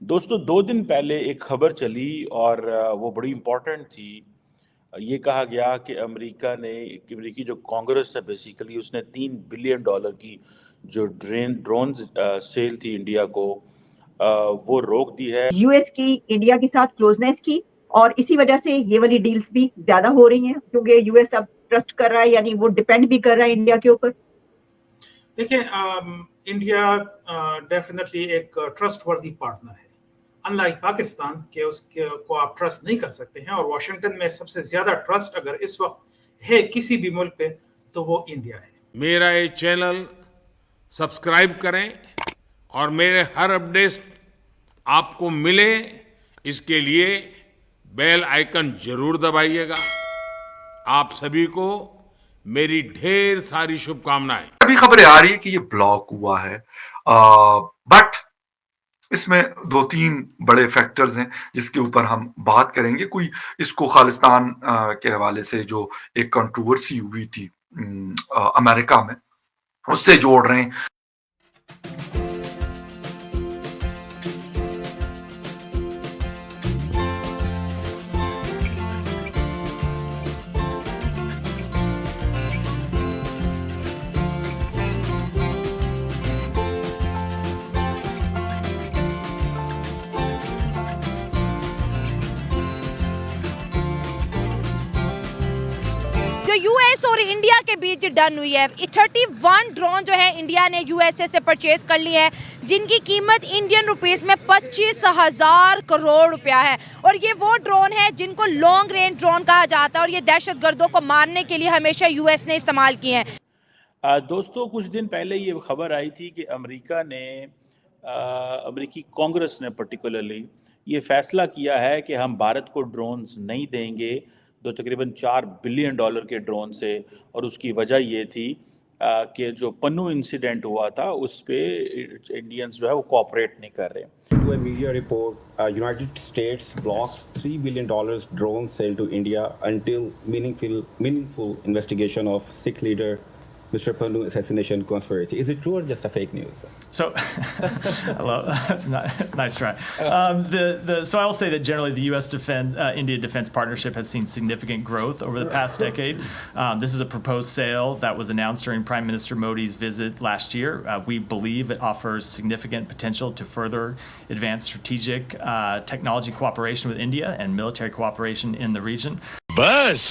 दोस्तों 2 दिन पहले एक खबर चली और वो बड़ी इम्पोर्टेंट थी। ये कहा गया कि अमेरिकी जो कांग्रेस है बेसिकली उसने $3 बिलियन की जो ड्रोन सेल थी इंडिया को वो रोक दी है। यूएस की इंडिया के साथ क्लोजनेस की और इसी वजह से ये वाली डील्स भी ज्यादा हो रही हैं क्योंकि यूएस अब ट्रस्ट कर रहा है, यानी वो डिपेंड भी कर रहा है इंडिया के ऊपर। देखिए, इंडिया डेफिनेटली एक ट्रस्टवर्दी पार्टनर है। अनलाइक पाकिस्तान के उसके को आप ट्रस्ट नहीं कर सकते हैं, और वॉशिंगटन में सबसे ज्यादा ट्रस्ट अगर इस वक्त है किसी भी मुल्क पे तो वो इंडिया है। मेरा ये चैनल सब्सक्राइब करें और मेरे हर अपडेट आपको मिले, इसके लिए बेल आइकन जरूर दबाइएगा। आप सभी को मेरी ढेर सारी शुभकामनाएं। अभी खबरें आ रही है कि ये ब्लॉक हुआ है, बट इसमें 2-3 बड़े फैक्टर्स हैं जिसके ऊपर हम बात करेंगे। कोई इसको खालिस्तान के हवाले से जो एक कंट्रोवर्सी हुई थी अमेरिका में, उससे जोड़ रहे हैं। जो यूएस और इंडिया के बीच डन हुई है, 31 ड्रोन जो है इंडिया ने यूएसए से परचेज कर ली है, जिनकी कीमत इंडियन रुपीस में 25,000 करोड़ रुपया है। और ये वो ड्रोन है जिनको लॉन्ग रेंज ड्रोन कहा जाता है, और ये दहशतगर्दों को मारने के लिए हमेशा यूएस ने इस्तेमाल किए हैं। दोस्तों कुछ दिन पहले ये खबर आई थी कि अमेरिकी कांग्रेस ने पर्टिकुलरली ये फैसला किया है कि हम भारत को ड्रोन्स नहीं देंगे, जो तकरीबन $4 बिलियन के ड्रोन से। और उसकी वजह ये थी कि जो पन्नू इंसिडेंट हुआ था उस पे इंडियंस जो है वो कोऑपरेट नहीं कर रहे। To a media report, United States blocks $3 billion drone sale to India until meaningful investigation of Sikh leader Mr. Pannu assassination conspiracy. Is it true or just a fake news? So, hello, nice try. So I will say that generally the U.S. India defense partnership has seen significant growth over the past decade. This is a proposed sale that was announced during Prime Minister Modi's visit last year. We believe it offers significant potential to further advance strategic technology cooperation with India and military cooperation in the region. बस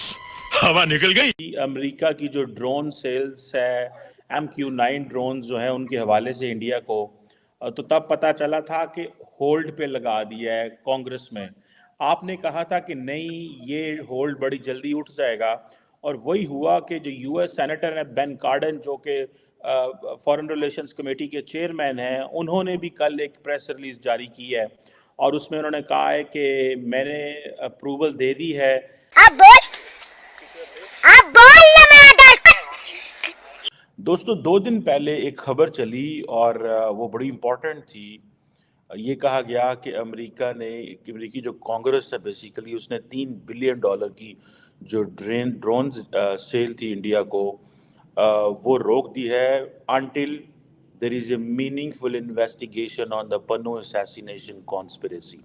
हवा निकल गई। America की जो drone sales है MQ-9 drones जो है उनके हवाले से इंडिया को, तो तब पता चला था कि होल्ड पे लगा दिया है कांग्रेस में। आपने कहा था कि नहीं, ये होल्ड बड़ी जल्दी उठ जाएगा, और वही हुआ कि जो यूएस सेनेटर है बेन कार्डन, जो कि फॉरेन रिलेशंस कमेटी के चेयरमैन हैं, उन्होंने भी कल एक प्रेस रिलीज जारी की है और उसमें उन्होंने कहा है कि मैंने अप्रूवल दे दी है। दोस्तों 2 दिन पहले एक खबर चली और वो बड़ी इम्पोर्टेंट थी। ये कहा गया कि अमेरिकी जो कांग्रेस है बेसिकली उसने $3 बिलियन की जो ड्रोन सेल थी इंडिया को वो रोक दी है until there is a meaningful investigation on the Pannu assassination conspiracy।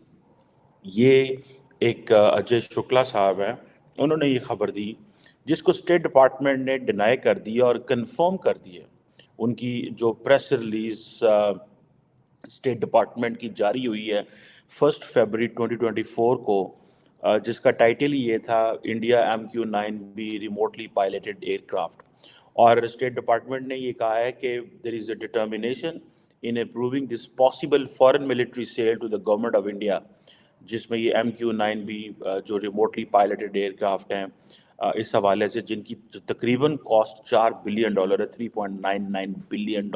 ये एक अजय शुक्ला साहब हैं, उन्होंने ये खबर दी, जिसको स्टेट डिपार्टमेंट ने डिनाई कर दिया और कंफर्म कर दिया। उनकी जो प्रेस रिलीज स्टेट डिपार्टमेंट की जारी हुई है 1 फरवरी 2024 को, जिसका टाइटल ही ये था India MQ-9B remotely piloted aircraft. और स्टेट डिपार्टमेंट ने ये कहा है कि there is a determination in approving this possible foreign military sale to the government of India, जिसमें ये MQ-9B जो रिमोटली पायलटेड एयरक्राफ्ट हैं इस हवाले से, जिनकी तकरीबन कॉस्ट $4 बिलियन है, $3.99 बिलियन,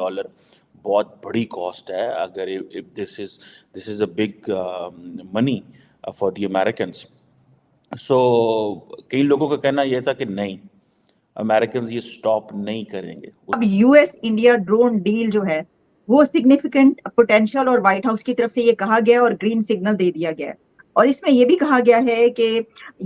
बहुत बड़ी कॉस्ट है। अगर this is a big money for the Americans. So कई लोगों का कहना यह था कि नहीं, अमेरिकन ये स्टॉप नहीं करेंगे। अब यूएस इंडिया ड्रोन डील जो है वो सिग्निफिकेंट पोटेंशियल, और व्हाइट हाउस की तरफ से ये कहा गया और ग्रीन सिग्नल दे दिया गया है। और इसमें ये भी कहा गया है कि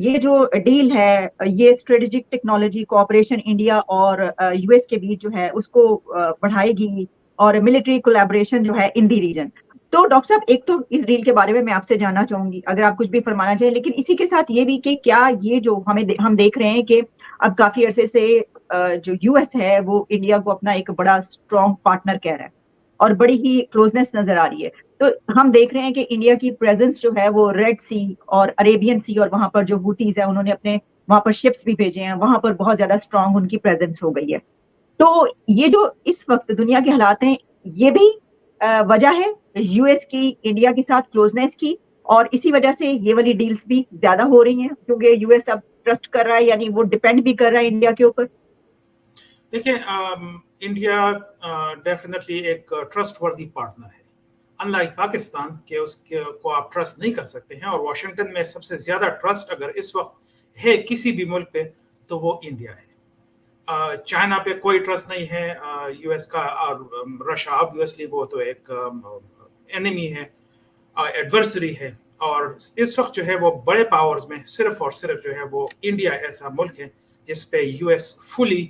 ये जो डील है ये स्ट्रेटेजिक टेक्नोलॉजी कोऑपरेशन इंडिया और यूएस के बीच जो है उसको बढ़ाएगी, और मिलिट्री कोलैबोरेशन जो है इन दी रीजन। तो डॉक्टर साहब, एक तो इस डील के बारे में मैं आपसे जानना चाहूंगी, अगर आप कुछ भी फरमाना चाहें, लेकिन इसी के साथ ये भी कि क्या ये जो हम देख रहे हैं कि अब काफी अरसे से जो यूएस है वो इंडिया को अपना एक बड़ा स्ट्रॉन्ग पार्टनर कह रहा है और बड़ी ही क्लोजनेस नजर आ रही है। तो हम देख रहे हैं कि इंडिया की प्रेजेंस जो है वो रेड सी और अरेबियन सी, और वहां पर जो हूतीज है उन्होंने अपने वहां पर शिप्स भी भेजे हैं, वहां पर बहुत ज्यादा स्ट्रांग उनकी प्रेजेंस हो गई है। तो ये जो इस वक्त दुनिया के हालात हैं, ये भी वजह है यूएस की इंडिया के साथ क्लोजनेस की, और इसी वजह से ये वाली डील्स भी ज्यादा हो रही हैं क्योंकि यूएस अब ट्रस्ट कर रहा है, यानी वो डिपेंड भी कर रहा है इंडिया के ऊपर। देखिए, इंडिया डेफिनेटली एक ट्रस्टवर्दी पार्टनर है। अनलाइक पाकिस्तान के उसके को आप ट्रस्ट नहीं कर सकते हैं, और वाशिंगटन में सबसे ज्यादा ट्रस्ट अगर इस वक्त है किसी भी मुल्क पे तो वो इंडिया है। चाइना पे कोई ट्रस्ट नहीं है यूएस का, और रशिया ऑब्वियसली वो तो एक एनिमी है, एडवर्सरी है, और इस वक्त जो है वो बड़े पावर्स में सिर्फ और सिर्फ जो है वो इंडिया ऐसा मुल्क है जिस पे यूएस फुली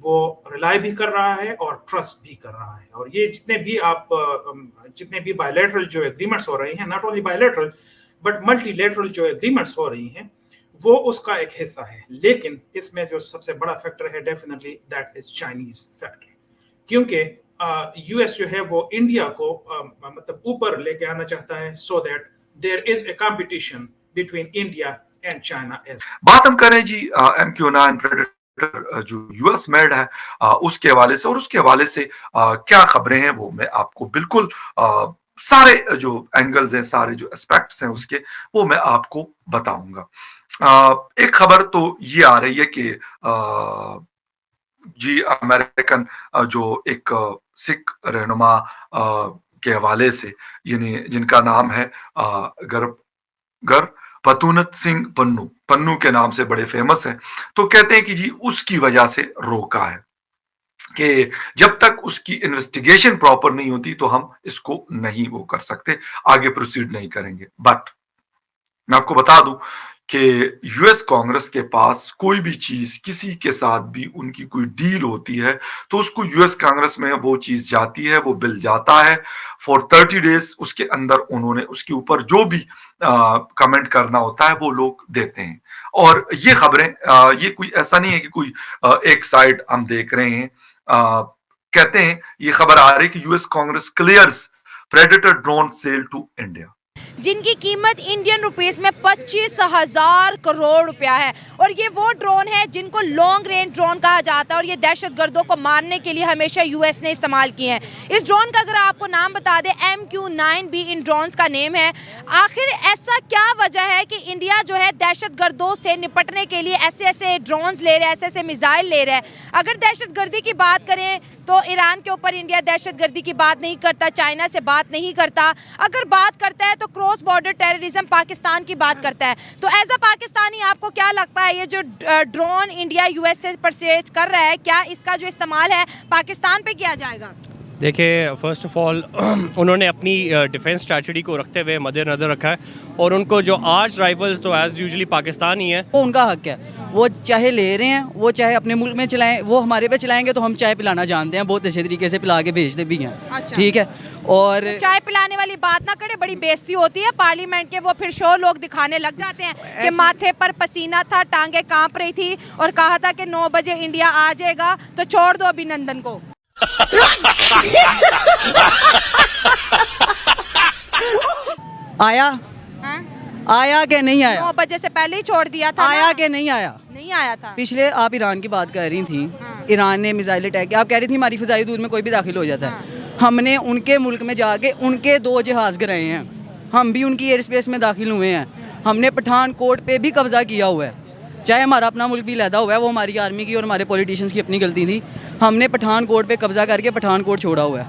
वो रिलाई भी कर रहा है और ट्रस्ट भी कर रहा है। और ये जितने भी बायलैटरल जो एग्रीमेंट्स हो रही हैं, not only bilateral but multilateral जो एग्रीमेंट्स हो रही हैं, वो उसका एक हिस्सा है। लेकिन इसमें जो सबसे बड़ा फैक्टर है definitely that is Chinese factor, क्योंकि यूएस जो है वो इंडिया को मतलब ऊपर लेके आना चाहता है, so that there is a competition between India and China. बात हम करें जी MQ-9 प्रेडेटर जो यूएस मेड है उसके हवाले से, और उसके हवाले से क्या खबरें हैं वो मैं आपको बिल्कुल सारे जो एंगल्स हैं, सारे जो एस्पेक्ट्स हैं उसके, वो मैं आपको बताऊंगा। एक खबर तो ये आ रही है कि जी अमेरिकन जो एक सिख रहनुमा के हवाले से, यानी जिनका नाम है पतूनत सिंह पन्नू के नाम से बड़े फेमस है, तो कहते हैं कि जी उसकी वजह से रोका है कि जब तक उसकी इन्वेस्टिगेशन प्रॉपर नहीं होती तो हम इसको नहीं वो कर सकते, आगे प्रोसीड नहीं करेंगे। बट मैं आपको बता दूं कि यूएस कांग्रेस के पास कोई भी चीज, किसी के साथ भी उनकी कोई डील होती है तो उसको यूएस कांग्रेस में वो चीज जाती है, वो बिल जाता है फॉर 30 डेज, उसके अंदर उन्होंने उसके ऊपर जो भी कमेंट करना होता है वो लोग देते हैं। और ये खबरें ये कोई ऐसा नहीं है कि कोई एक साइड हम देख रहे हैं। कहते हैं ये खबर आ रही है कि US Congress clears predator drone sale to India, जिनकी कीमत इंडियन रुपीस में 25,000 करोड़ रुपया है। और ये वो ड्रोन है जिनको लॉन्ग रेंज ड्रोन कहा जाता है, और ये दहशतगर्दों को मारने के लिए हमेशा यूएस ने इस्तेमाल किए हैं। इस ड्रोन का अगर आपको नाम बता दें, MQ-9 भी इन ड्रोन्स का नेम है। आखिर ऐसा क्या वजह है कि इंडिया जो है दहशतगर्दों से निपटने के लिए ऐसे ऐसे ड्रोन्स ले रहा है, ऐसे ऐसे मिसाइल ले रहा है? अगर दहशतगर्दी की बात करें तो ईरान के ऊपर इंडिया दहशतगर्दी की बात नहीं करता, चाइना से बात नहीं करता। अगर बात करता है तो क्रॉस बॉर्डर टेररिज्म पाकिस्तान की बात करता है। तो एज अ पाकिस्तानी आपको क्या लगता है, ये जो ड्रोन इंडिया यूएस से परचेज कर रहा है, क्या इसका जो इस्तेमाल है पाकिस्तान पे किया जाएगा? देखिए, फर्स्ट ऑफ ऑल उन्होंने अपनी डिफेंस स्ट्रैटेजी को रखते हुए मद्देनज़र रखा है, और उनको जो आर्म्स राइफल्स तो एज यूजुअली पाकिस्तान ही है, वो उनका हक है। वो चाहे ले रहे हैं, वो चाहे अपने मुल्क में चलाएं, वो हमारे पे चलाएंगे तो हम चाय पिलाना जानते हैं, बहुत अच्छे तरीके से पिला के भेजते भी हैं। अच्छा। ठीक है, और तो चाय पिलाने वाली बात ना करे, बड़ी बेइज्जती होती है पार्लियामेंट के। वो फिर शो लोग दिखाने लग जाते हैं कि माथे पर पसीना था, टांगे कांप रही थी, और कहा था कि 9 बजे इंडिया आ जाएगा, तो छोड़ दो अभिनंदन को। आया आया कि नहीं आया? 9 बजे से पहले ही छोड़ दिया था। आया कि नहीं आया? नहीं आया था। पिछले आप ईरान की बात कर रही थी, ईरान ने मिसाइल अटैक किया, आप कह रही थी हमारी फिजाई दूर में कोई भी दाखिल हो जाता है। हमने उनके मुल्क में जाके उनके 2 जहाज गिराए हैं, हम भी उनकी एयर स्पेस में दाखिल हुए हैं। हमने पठानकोट पे भी कब्जा किया हुआ है, चाहे हमारा अपना मुल्क भी लहदा हुआ है, वो हमारी आर्मी की और हमारे पॉलिटिशियंस की अपनी गलती थी। हमने पठानकोट पे कब्जा करके पठानकोट छोड़ा हुआ है।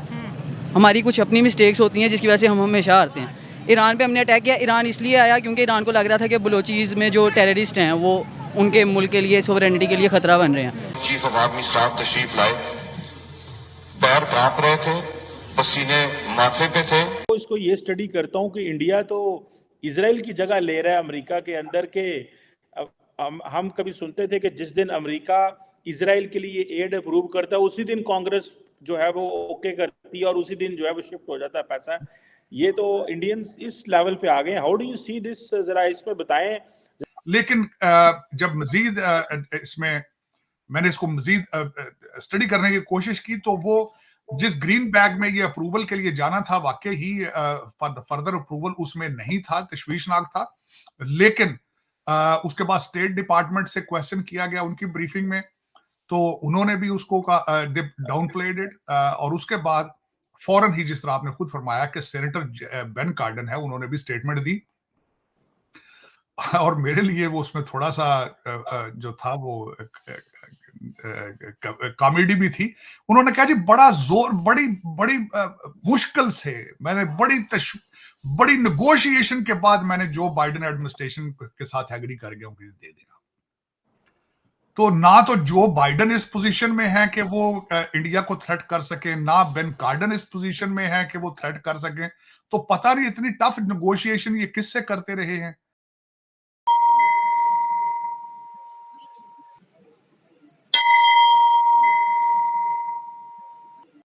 हमारी कुछ अपनी मिस्टेक्स होती हैं जिसकी वजह से हम हमेशा हारते हैं। ईरान पे हमने अटैक किया, ईरान इसलिए आया क्योंकि ईरान को लग रहा था कि बलोचीज़ में जो टेररिस्ट हैं वो उनके मुल्क के लिए, सोवरेनिटी के लिए खतरा बन रहे हैं। चीफ ऑफ आर्मी स्टाफ तशरीफ लाए, पैर कांप रहे थे, पसीने माथे पे थे। तो इसको ये स्टडी करता हूँ कि इंडिया तो इजराइल की जगह ले रहा है अमेरिका के अंदर के। हम कभी सुनते थे कि जिस दिन अमेरिका इजराइल के लिए एड अप्रूव करता है उसी दिन कांग्रेस जो है वो ओके करती है और उसी दिन जो है वो शिफ्ट हो जाता है पैसा। ये तो इंडियंस इस लेवल पे आ गए। How do you see this, जरा इसमें बताएं। लेकिन जब मजीद इसमें मैंने इसको मजीद स्टडी करने की कोशिश की तो वो जिस ग्रीन बैग में ये अप्रूवल के लिए जाना था वाकई ही फर्दर अप्रूवल उसमें नहीं था, तशवीशनाक था। लेकिन उसके बाद स्टेट डिपार्टमेंट से क्वेश्चन किया गया उनकी ब्रीफिंग में, तो उन्होंने भी उसको डाउन प्लेड इट, और उसके बाद फौरन ही जिस तरह आपने खुद फरमाया कि सेनेटर बेन कार्डन है, उन्होंने भी स्टेटमेंट दी। और मेरे लिए वो उसमें थोड़ा सा जो था वो कॉमेडी भी थी। उन्होंने कहा जी बड़ा जोर, बड़ी मुश्किल से मैंने बड़ी नेगोशिएशन के बाद मैंने जो बाइडेन एडमिनिस्ट्रेशन के साथ एग्री कर गया उनको दे दिया। तो ना तो जो बाइडेन इस पोजीशन में है कि वो इंडिया को थ्रेट कर सके, ना बेन कार्डन इस पोजीशन में है कि वो थ्रेट कर सके। तो पता नहीं इतनी टफ नेगोशिएशन ये किससे करते रहे हैं।